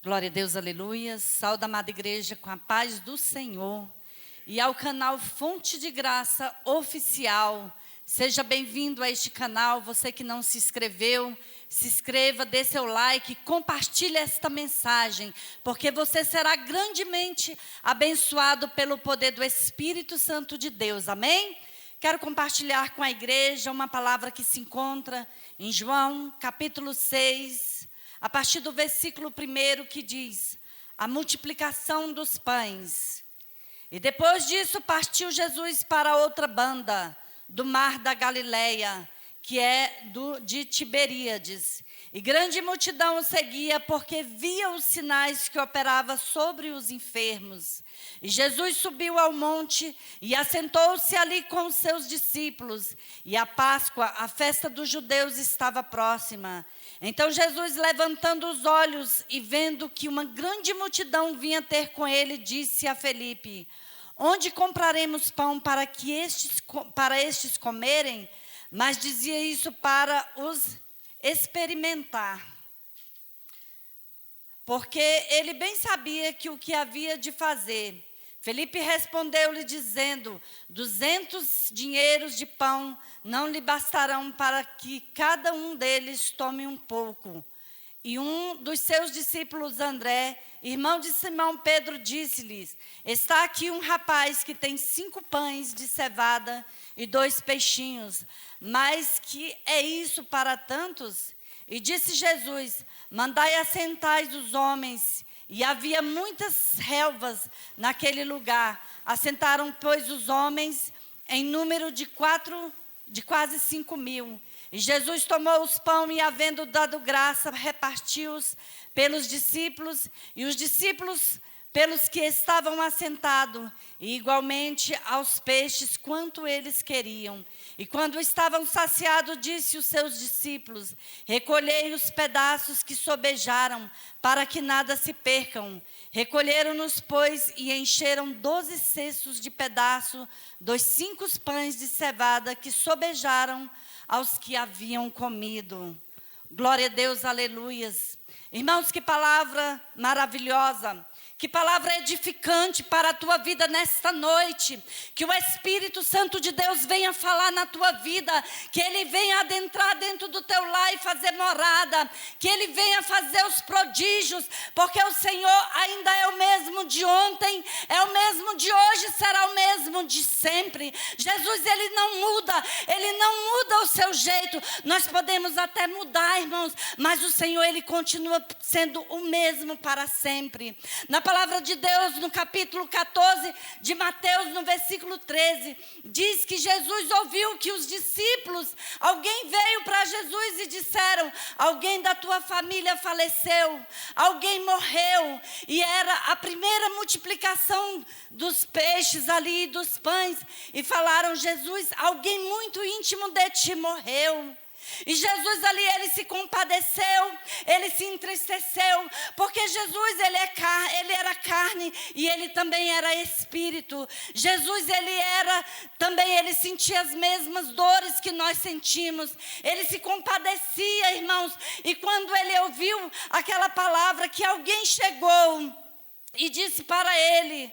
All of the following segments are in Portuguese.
Glória a Deus, aleluia. Saúde, amada igreja, com a paz do Senhor. E ao canal Fonte de Graça Oficial. Seja bem-vindo a este canal. Você que não se inscreveu, se inscreva, dê seu like, compartilhe esta mensagem, porque você será grandemente abençoado pelo poder do Espírito Santo de Deus. Amém? Quero compartilhar com a igreja uma palavra que se encontra em João, capítulo 6, a partir do versículo 1, que diz: a multiplicação dos pães. E depois disso partiu Jesus para outra banda do mar da Galileia, que é de Tiberíades. E grande multidão o seguia, porque via os sinais que operava sobre os enfermos. E Jesus subiu ao monte e assentou-se ali com os seus discípulos. E a Páscoa, a festa dos judeus, estava próxima. Então Jesus, levantando os olhos e vendo que uma grande multidão vinha ter com ele, disse a Felipe: onde compraremos pão para estes comerem? Mas dizia isso para os experimentar, porque ele bem sabia que o que havia de fazer. Felipe respondeu-lhe dizendo: 200 dinheiros de pão não lhe bastarão para que cada um deles tome um pouco. E um dos seus discípulos, André, irmão de Simão Pedro, disse-lhes: está aqui um rapaz que tem 5 pães de cevada e 2 peixinhos, mas que é isso para tantos? E disse Jesus: mandai assentar os homens. E havia muitas relvas naquele lugar. Assentaram, pois, os homens em número de quase 5.000. E Jesus tomou os pães e, havendo dado graça, repartiu-os pelos discípulos, e os discípulos pelos que estavam assentados, e igualmente aos peixes, quanto eles queriam. E quando estavam saciados, disse os seus discípulos: recolhei os pedaços que sobejaram, para que nada se percam. Recolheram-nos, pois, e encheram 12 cestos de pedaço dos 5 pães de cevada que sobejaram aos que haviam comido. Glória a Deus, aleluias. Irmãos, que palavra maravilhosa. Que palavra edificante para a tua vida nesta noite. Que o Espírito Santo de Deus venha falar na tua vida. Que Ele venha adentrar dentro do teu lar e fazer morada. Que Ele venha fazer os prodígios. Porque o Senhor ainda é o mesmo de ontem, é o mesmo de hoje, será o mesmo de sempre. Jesus, Ele não muda. Ele não muda o seu jeito. Nós podemos até mudar, irmãos, mas o Senhor, Ele continua sendo o mesmo para sempre. Na palavra de Deus, no capítulo 14 de Mateus, no versículo 13, diz que Jesus ouviu que os discípulos, alguém veio para Jesus e disseram: alguém da tua família faleceu, alguém morreu. E era a primeira multiplicação dos peixes ali, dos pães. E falaram: Jesus, alguém muito íntimo de ti morreu. E Jesus ali, ele se compadeceu, ele se entristeceu, porque Jesus, ele era carne e ele também era espírito. Jesus, ele sentia as mesmas dores que nós sentimos. Ele se compadecia, irmãos. E quando ele ouviu aquela palavra que alguém chegou e disse para ele: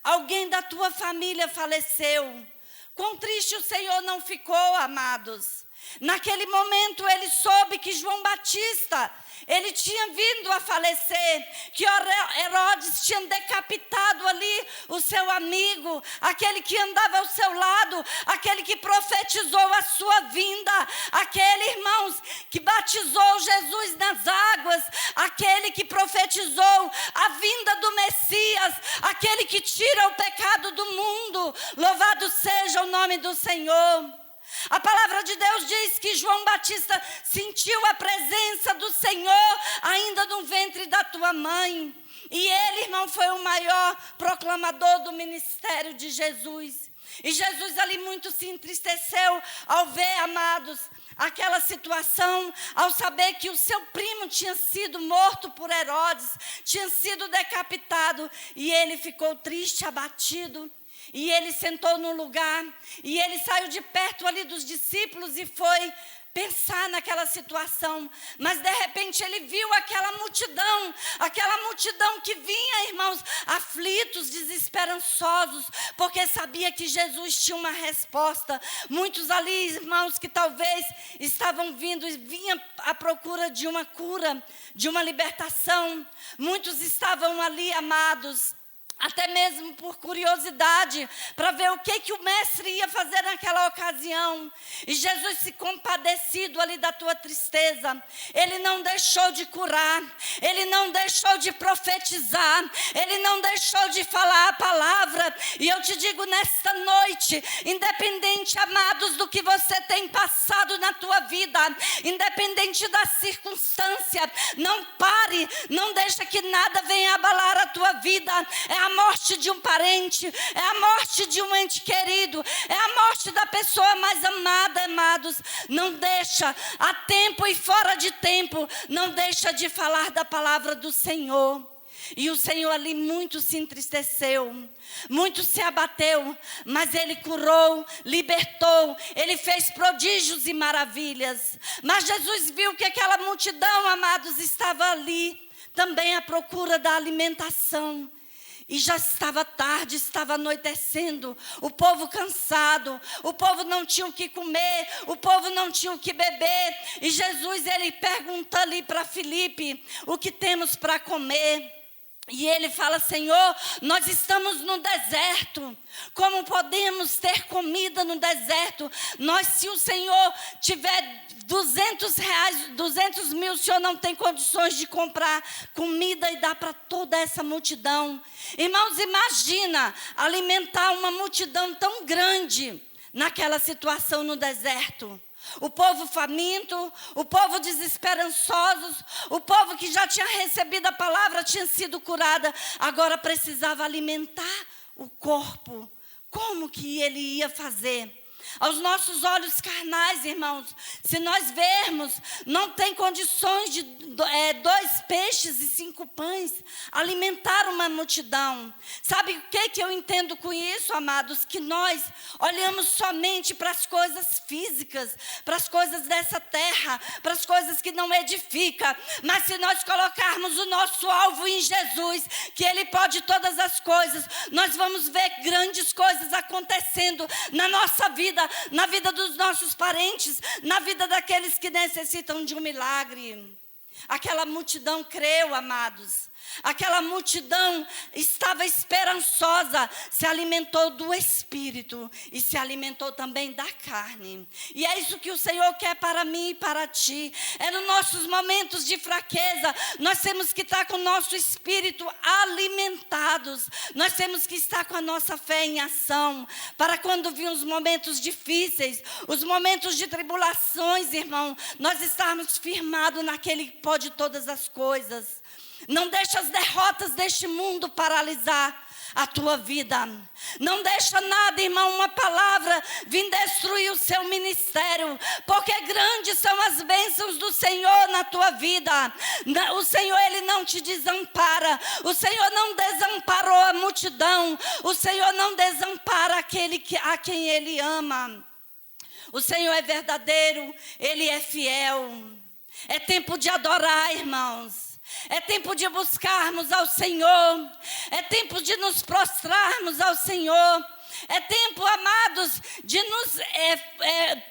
alguém da tua família faleceu. Quão triste o Senhor não ficou, amados. Naquele momento ele soube que João Batista, ele tinha vindo a falecer, que Herodes tinha decapitado ali o seu amigo, aquele que andava ao seu lado, aquele que profetizou a sua vinda, aquele, irmãos, que batizou Jesus nas águas, aquele que profetizou a vinda do Messias, aquele que tira o pecado do mundo. Louvado seja o nome do Senhor. A palavra de Deus diz que João Batista sentiu a presença do Senhor ainda no ventre da tua mãe. E ele, irmão, foi o maior proclamador do ministério de Jesus. E Jesus ali muito se entristeceu ao ver, amados, aquela situação, ao saber que o seu primo tinha sido morto por Herodes, tinha sido decapitado. E ele ficou triste, abatido. E ele sentou no lugar, e ele saiu de perto ali dos discípulos e foi pensar naquela situação, mas de repente ele viu aquela multidão que vinha, irmãos, aflitos, desesperançosos, porque sabia que Jesus tinha uma resposta. Muitos ali, irmãos, que talvez estavam vindo e vinham à procura de uma cura, de uma libertação. Muitos estavam ali, amados, até mesmo por curiosidade, para ver o que o mestre ia fazer naquela ocasião. E Jesus, se compadecido ali da tua tristeza, ele não deixou de curar, ele não deixou de profetizar, ele não deixou de falar a palavra. E eu te digo nesta noite, independente, amados, do que você tem passado na tua vida, independente da circunstância, não pare, não deixa que nada venha abalar a tua vida. É a morte de um parente, é a morte de um ente querido, é a morte da pessoa mais amada, amados. Não deixa, a tempo e fora de tempo, não deixa de falar da palavra do Senhor. E o Senhor ali muito se entristeceu, muito se abateu, mas ele curou, libertou, ele fez prodígios e maravilhas. Mas Jesus viu que aquela multidão, amados, estava ali também à procura da alimentação. E já estava tarde, estava anoitecendo, o povo cansado, o povo não tinha o que comer, o povo não tinha o que beber. E Jesus, ele pergunta ali para Filipe, o que temos para comer? E ele fala: Senhor, nós estamos no deserto, como podemos ter comida no deserto? Se o Senhor tiver 200 mil, o Senhor não tem condições de comprar comida e dar para toda essa multidão. Irmãos, imagina alimentar uma multidão tão grande naquela situação no deserto. O povo faminto, o povo desesperançosos, o povo que já tinha recebido a palavra, tinha sido curada, agora precisava alimentar o corpo. Como que ele ia fazer? Aos nossos olhos carnais, irmãos, se nós vermos, não tem condições de 2 peixes e 5 pães alimentar uma multidão. Sabe o que eu entendo com isso, amados? Que nós olhamos somente para as coisas físicas, para as coisas dessa terra, para as coisas que não edificam. Mas se nós colocarmos o nosso alvo em Jesus, que Ele pode todas as coisas, nós vamos ver grandes coisas acontecendo na nossa vida, na vida dos nossos parentes, na vida daqueles que necessitam de um milagre. Aquela multidão creu, amados. Aquela multidão estava esperançosa, se alimentou do Espírito e se alimentou também da carne. E é isso que o Senhor quer para mim e para ti. É nos nossos momentos de fraqueza, nós temos que estar com o nosso espírito alimentados. Nós temos que estar com a nossa fé em ação, para quando vir os momentos difíceis, os momentos de tribulações, irmão, nós estarmos firmados naquele que pode todas as coisas. Não deixa as derrotas deste mundo paralisar a tua vida. Não deixa nada, irmão, uma palavra vir destruir o seu ministério, porque grandes são as bênçãos do Senhor na tua vida. O Senhor, Ele não te desampara. O Senhor não desamparou a multidão. O Senhor não desampara aquele a quem Ele ama. O Senhor é verdadeiro, Ele é fiel. É tempo de adorar, irmãos. É tempo de buscarmos ao Senhor. É tempo de nos prostrarmos ao Senhor. É tempo, amados, de nos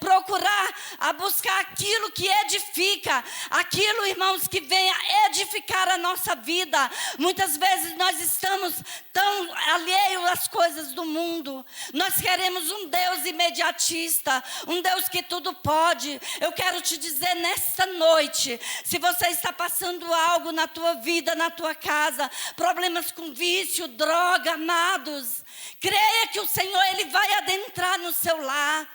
procurar a buscar aquilo que edifica, aquilo, irmãos, que venha edificar a nossa vida. Muitas vezes nós estamos tão alheios às coisas do mundo. Nós queremos um Deus imediatista, um Deus que tudo pode. Eu quero te dizer nesta noite, se você está passando algo na tua vida, na tua casa, problemas com vício, droga, amados, creia que o Senhor, Ele vai adentrar no seu lar.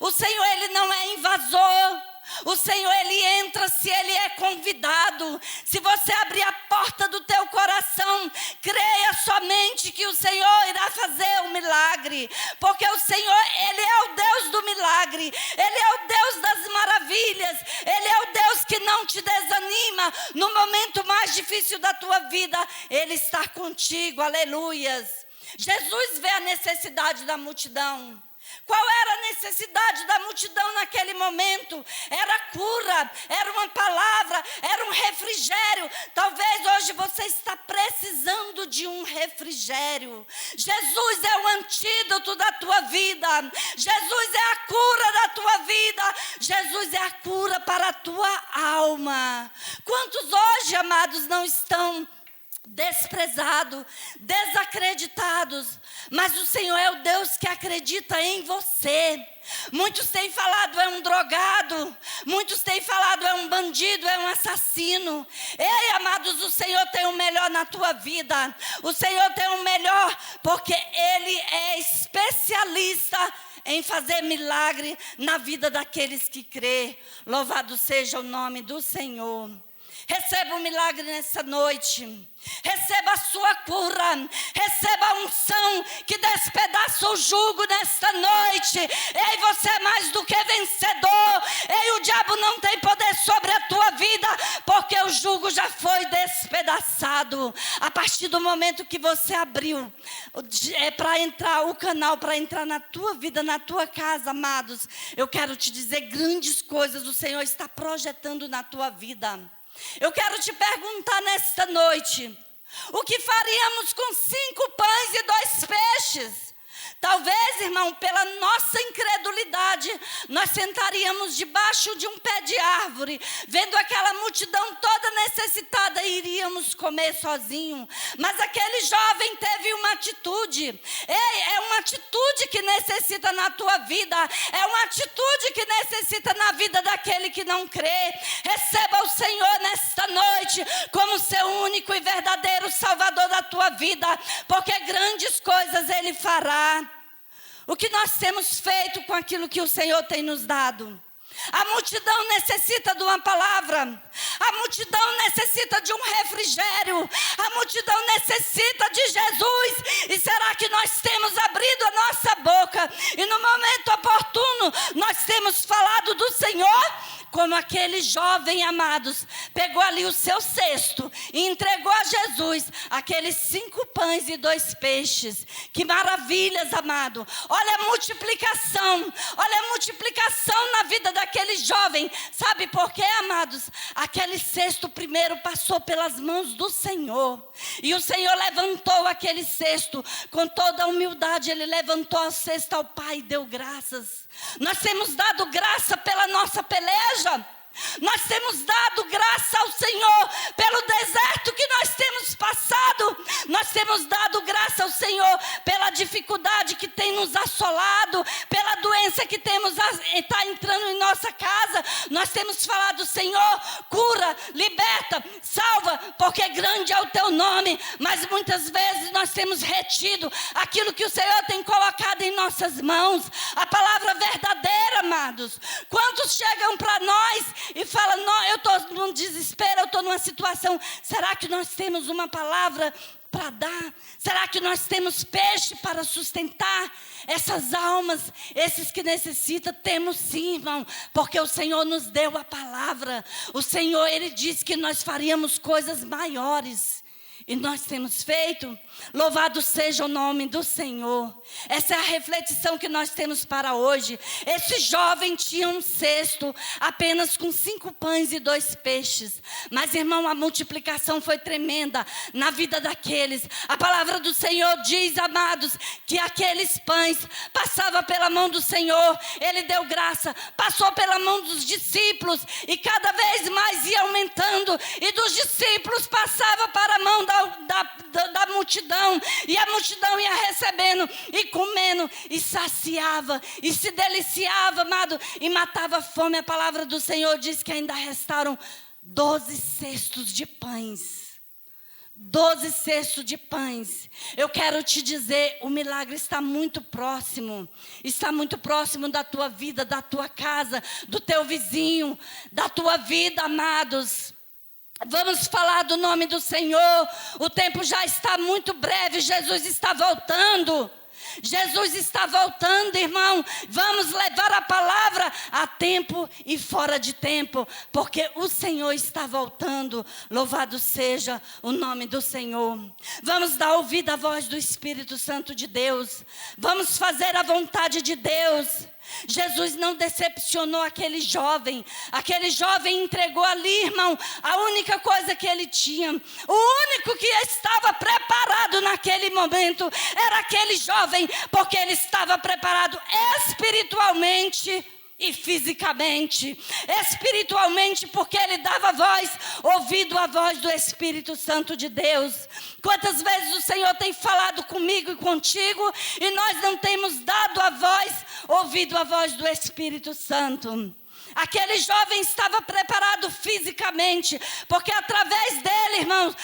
O Senhor, Ele não é invasor. O Senhor, Ele entra se Ele é convidado. Se você abrir a porta do teu coração, creia somente que o Senhor irá fazer um milagre. Porque o Senhor, Ele é o Deus do milagre. Ele é o Deus das maravilhas. Ele é o Deus que não te desanima. No momento mais difícil da tua vida, Ele está contigo. Aleluias. Jesus vê a necessidade da multidão. Qual era a necessidade da multidão naquele momento? Era cura, era uma palavra, era um refrigério. Talvez hoje você está precisando de um refrigério. Jesus é o antídoto da tua vida. Jesus é a cura da tua vida. Jesus é a cura para a tua alma. Quantos hoje, amados, não estão desprezados, desacreditados, mas o Senhor é o Deus que acredita em você. Muitos têm falado é um drogado, muitos têm falado é um bandido, é um assassino. Ei, amados, o Senhor tem o melhor na tua vida. O Senhor tem o melhor, porque Ele é especialista em fazer milagre na vida daqueles que crê. Louvado seja o nome do Senhor. Receba um milagre nessa noite. Receba a sua cura. Receba a unção que despedaça o jugo nesta noite. Ei, você é mais do que vencedor. Ei, o diabo não tem poder sobre a tua vida, porque o jugo já foi despedaçado. A partir do momento que você abriu para entrar o canal, para entrar na tua vida, na tua casa, amados, eu quero te dizer, grandes coisas o Senhor está projetando na tua vida. Eu quero te perguntar nesta noite, o que faríamos com 5 pães e 2 peixes? Talvez, irmão, pela nossa incredulidade, nós sentaríamos debaixo de um pé de árvore, vendo aquela multidão toda necessitada e iríamos comer sozinho. Mas aquele jovem teve uma atitude. Ei, é uma atitude que necessita na tua vida, é uma atitude que necessita na vida daquele que não crê. Receba o Senhor nesta noite como seu único e verdadeiro Salvador da tua vida, porque grandes coisas Ele fará. O que nós temos feito com aquilo que o Senhor tem nos dado? A multidão necessita de uma palavra. A multidão necessita de um refrigério. A multidão necessita de Jesus. E será que nós temos abrido a nossa boca? E no momento oportuno, nós temos falado do Senhor? Como aquele jovem, amados, pegou ali o seu cesto e entregou a Jesus aqueles 5 pães e 2 peixes. Que maravilhas, amado. Olha a multiplicação na vida daquele jovem. Sabe por quê, amados? Aquele cesto primeiro passou pelas mãos do Senhor. E o Senhor levantou aquele cesto com toda a humildade. Ele levantou a cesta ao Pai e deu graças. Nós temos dado graça pela nossa peleja. Nós temos dado graça ao Senhor pelo deserto que nós temos passado. Nós temos dado graça ao Senhor pela dificuldade que tem nos assolado, pela doença que está entrando em nossa casa. Nós temos falado, Senhor, cura, liberta, salva, porque grande é o teu nome. Mas muitas vezes nós temos retido aquilo que o Senhor tem colocado em nossas mãos. A palavra verdadeira, amados. Quantos chegam para nós e falam, não, eu estou num desespero, eu estou numa situação. Será que nós temos uma palavra para dar? Será que nós temos peixe para sustentar essas almas, esses que necessitam? Temos sim, irmão, porque o Senhor nos deu a palavra. O Senhor, Ele disse que nós faríamos coisas maiores. E nós temos feito. Louvado seja o nome do Senhor. Essa é a reflexão que nós temos para hoje. Esse jovem tinha um cesto apenas com 5 pães e 2 peixes. Mas, irmão, a multiplicação foi tremenda na vida daqueles. A palavra do Senhor diz, amados, que aqueles pães passavam pela mão do Senhor. Ele deu graça, passou pela mão dos discípulos e cada vez mais ia aumentando. E dos discípulos passava para a mão da multidão, e a multidão ia recebendo e comendo e saciava e se deliciava, amado, e matava a fome. A palavra do Senhor diz que ainda restaram 12 cestos de pães. 12 cestos de pães. Eu quero te dizer, o milagre está muito próximo da tua vida, da tua casa, do teu vizinho, da tua vida, amados. Vamos falar do nome do Senhor. O tempo já está muito breve, Jesus está voltando. Jesus está voltando, irmão. Vamos levar a palavra a tempo e fora de tempo, porque o Senhor está voltando. Louvado seja o nome do Senhor. Vamos dar ouvido à voz do Espírito Santo de Deus. Vamos fazer a vontade de Deus. Jesus não decepcionou aquele jovem entregou ali, irmão, a única coisa que ele tinha. O único que estava preparado naquele momento era aquele jovem, porque ele estava preparado espiritualmente e fisicamente. Espiritualmente, porque ele dava ouvido à voz do Espírito Santo de Deus. Quantas vezes o Senhor tem falado comigo e contigo, e nós não temos dado ouvido à voz do Espírito Santo. Aquele jovem estava preparado fisicamente, porque através dele, irmãos,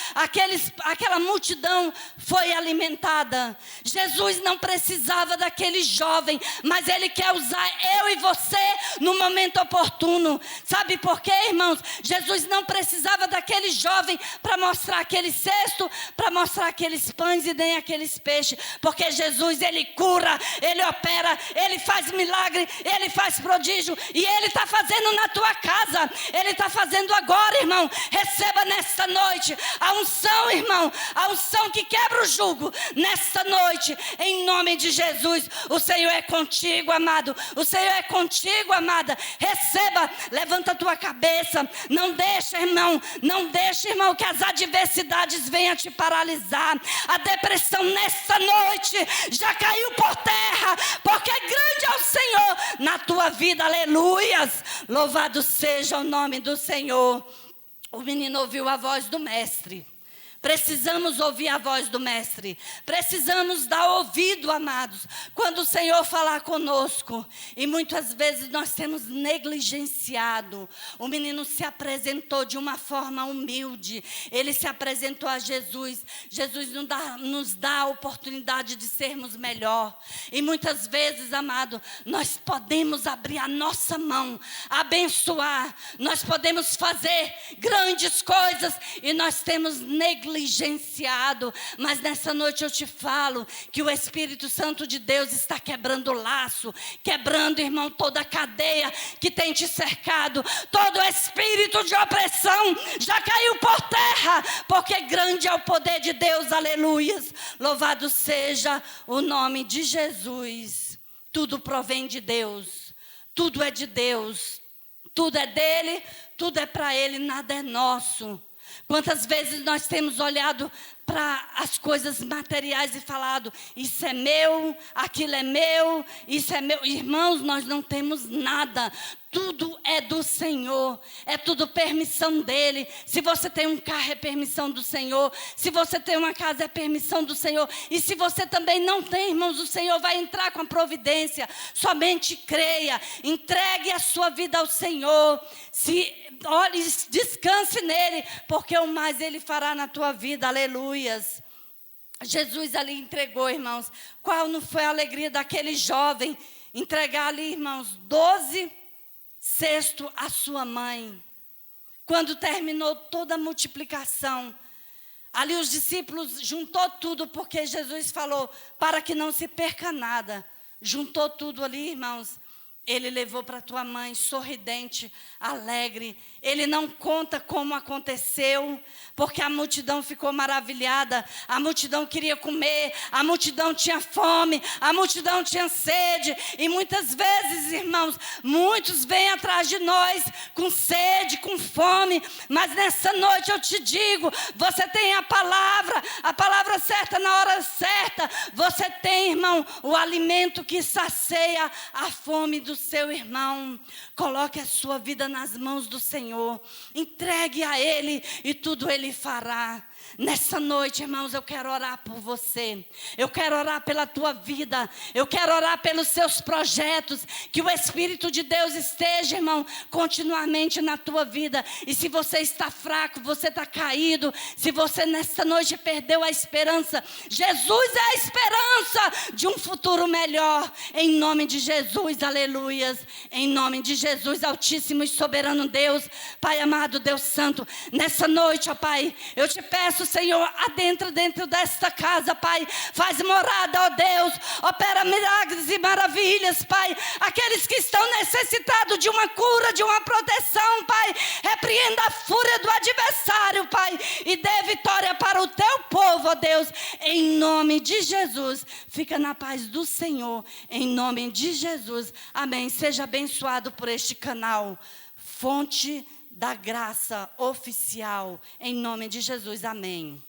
aquela multidão foi alimentada. Jesus não precisava daquele jovem, mas Ele quer usar eu e você no momento oportuno. Sabe por quê, irmãos? Jesus não precisava daquele jovem para mostrar aquele cesto, para mostrar aqueles pães e nem aqueles peixes, porque Jesus, Ele cura, Ele opera, Ele faz milagre, Ele faz prodígio, e Ele está fazendo na tua casa. Ele está fazendo agora, irmão. Receba nesta noite a unção, irmão, a unção que quebra o jugo nesta noite, em nome de Jesus. O Senhor é contigo, amado. O Senhor é contigo, amada. Receba, levanta a tua cabeça. Não deixa, irmão, que as adversidades venham te paralisar. A depressão nesta noite já caiu por terra, porque grande é o Senhor na tua vida. Aleluias. Louvado seja o nome do Senhor. O menino ouviu a voz do mestre. Precisamos ouvir a voz do mestre. Precisamos dar ouvido, amados, quando o Senhor falar conosco. E muitas vezes nós temos negligenciado. O menino se apresentou de uma forma humilde. Ele se apresentou a Jesus. Jesus nos dá a oportunidade de sermos melhor. E muitas vezes, amado, nós podemos abrir a nossa mão, abençoar. Nós podemos fazer grandes coisas e nós temos negligenciado. Mas nessa noite eu te falo que o Espírito Santo de Deus está quebrando o laço, quebrando, irmão, toda a cadeia que tem te cercado. Todo espírito de opressão já caiu por terra, porque grande é o poder de Deus. Aleluias. Louvado seja o nome de Jesus. Tudo provém de Deus, tudo é de Deus, tudo é dele, tudo é para ele, nada é nosso. Quantas vezes nós temos olhado para as coisas materiais e falado, isso é meu, aquilo é meu, isso é meu. Irmãos, nós não temos nada. Tudo é do Senhor, é tudo permissão dEle. Se você tem um carro, é permissão do Senhor. Se você tem uma casa, é permissão do Senhor. E se você também não tem, irmãos, o Senhor vai entrar com a providência. Somente creia, entregue a sua vida ao Senhor. Olhe, descanse nele, porque o mais Ele fará na tua vida. Aleluias. Jesus ali entregou, irmãos. Qual não foi a alegria daquele jovem entregar ali, irmãos, 12 cestos à sua mãe. Quando terminou toda a multiplicação, ali os discípulos juntou tudo, porque Jesus falou, para que não se perca nada. Juntou tudo ali, irmãos. Ele levou para tua mãe, sorridente, alegre. Ele não conta como aconteceu, porque a multidão ficou maravilhada. A multidão queria comer, a multidão tinha fome, a multidão tinha sede. E muitas vezes, irmãos, muitos vêm atrás de nós com sede, com fome. Mas nessa noite eu te digo, você tem a palavra certa na hora certa. Você tem, irmão, o alimento que sacia a fome do seu irmão. Coloque a sua vida nas mãos do Senhor, entregue a Ele e tudo Ele fará. Nessa noite, irmãos, eu quero orar por você. Eu quero orar pela tua vida. Eu quero orar pelos seus projetos. Que o Espírito de Deus esteja, irmão, continuamente na tua vida. E se você está fraco, você está caído, se você nessa noite perdeu a esperança, Jesus é a esperança de um futuro melhor. Em nome de Jesus, aleluias. Em nome de Jesus, Altíssimo e soberano Deus, Pai amado, Deus Santo. Nessa noite, ó Pai, eu te peço, peço, Senhor, adentra dentro desta casa, Pai. Faz morada, ó Deus. Opera milagres e maravilhas, Pai. Aqueles que estão necessitados de uma cura, de uma proteção, Pai. Repreenda a fúria do adversário, Pai. E dê vitória para o teu povo, ó Deus. Em nome de Jesus. Fica na paz do Senhor. Em nome de Jesus. Amém. Seja abençoado por este canal. Fonte da Graça Oficial. Em nome de Jesus. Amém.